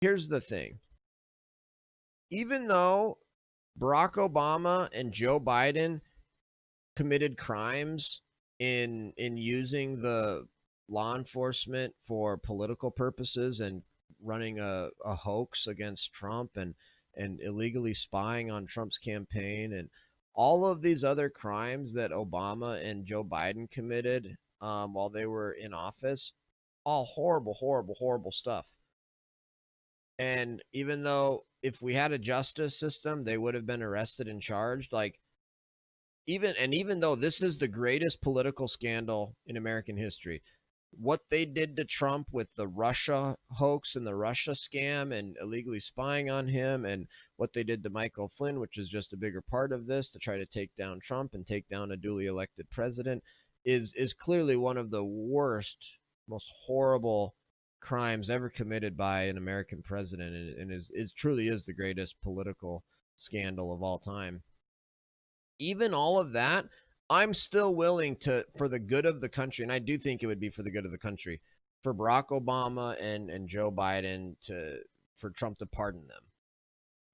Here's the thing. Even though Barack Obama and Joe Biden committed crimes in using the law enforcement for political purposes and running a hoax against Trump and illegally spying on Trump's campaign and all of these other crimes that Obama and Joe Biden committed while they were in office, all horrible, horrible, horrible stuff. And even though if we had a justice system, they would have been arrested and charged, like even though this is the greatest political scandal in American history, what they did to Trump with the Russia hoax and the Russia scam and illegally spying on him, and what they did to Michael Flynn, which is just a bigger part of this to try to take down Trump and take down a duly elected president, is clearly one of the worst, most horrible crimes ever committed by an American president, and is truly is the greatest political scandal of all time. Even all of that, I'm still willing to, for the good of the country, and I do think it would be for the good of the country, for Barack Obama and Joe Biden to, for Trump to pardon them.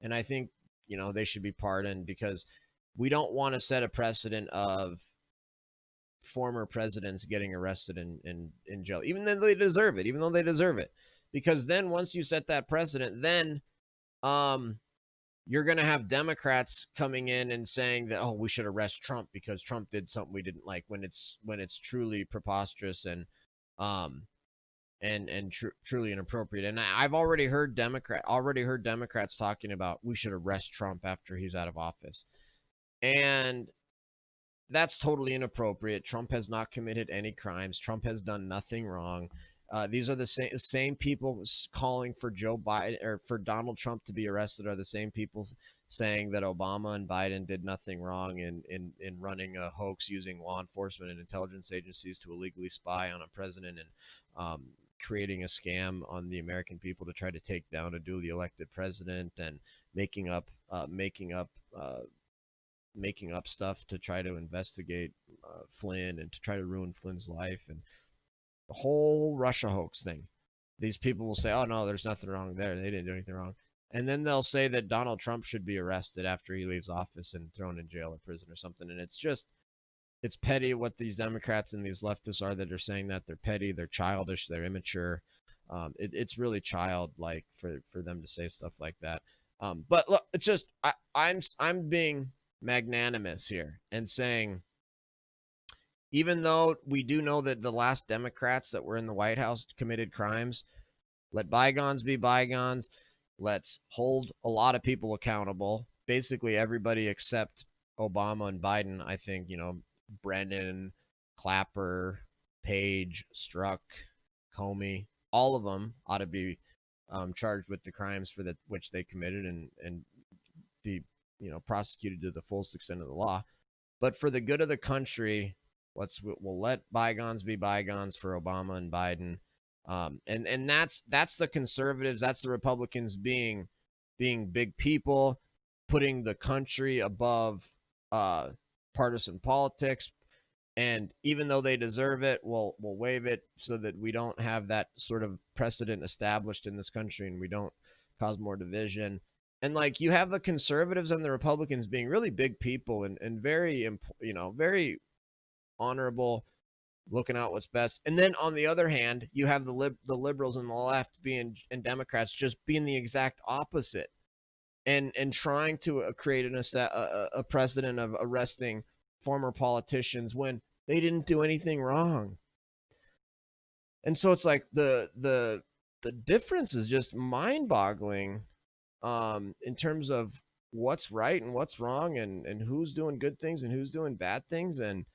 And I think, they should be pardoned because we don't want to set a precedent of former presidents getting arrested in jail, even though they deserve it, because then once you set that precedent, then you're going to have Democrats coming in and saying that, oh, we should arrest Trump because Trump did something we didn't like, when it's truly preposterous um truly inappropriate. And I've already heard Democrats talking about we should arrest Trump after he's out of office. And that's totally inappropriate. Trump has not committed any crimes. Trump has done nothing wrong. These are the same people calling for Joe Biden or for Donald Trump to be arrested are the same people saying that Obama and Biden did nothing wrong in running a hoax using law enforcement and intelligence agencies to illegally spy on a president and creating a scam on the American people to try to take down a duly elected president and making up stuff to try to investigate Flynn and to try to ruin Flynn's life and the whole Russia hoax thing. These people will say, oh, no, there's nothing wrong there. They didn't do anything wrong. And then they'll say that Donald Trump should be arrested after he leaves office and thrown in jail or prison or something. And it's petty what these Democrats and these leftists are that are saying that. They're petty, they're childish, they're immature. It's really childlike for them to say stuff like that. But look, it's just I'm being magnanimous here and saying, even though we do know that the last Democrats that were in the White House committed crimes, let bygones be bygones. Let's hold a lot of people accountable. Basically, everybody except Obama and Biden. I think, Brennan, Clapper, Page, Strzok, Comey, all of them ought to be charged with the crimes for which they committed and be, prosecuted to the fullest extent of the law. But for the good of the country, we'll let bygones be bygones for Obama and Biden. And that's the conservatives, that's the Republicans being big people, putting the country above partisan politics. And even though they deserve it, we'll waive it so that we don't have that sort of precedent established in this country and we don't cause more division. And like, you have the conservatives and the Republicans being really big people and very, very honorable, looking out what's best. And then on the other hand, you have the liberals and the left being, and Democrats just being the exact opposite, and trying to create a precedent of arresting former politicians when they didn't do anything wrong. And so it's like the difference is just mind-boggling in terms of what's right and what's wrong, and who's doing good things and who's doing bad things. And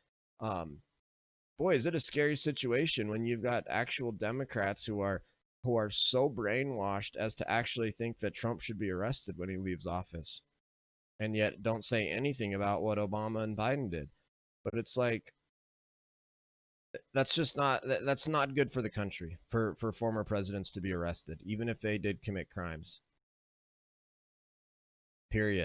boy, is it a scary situation when you've got actual Democrats who are so brainwashed as to actually think that Trump should be arrested when he leaves office, and yet don't say anything about what Obama and Biden did. But it's like, that's not good for the country, for former presidents to be arrested, even if they did commit crimes. Period.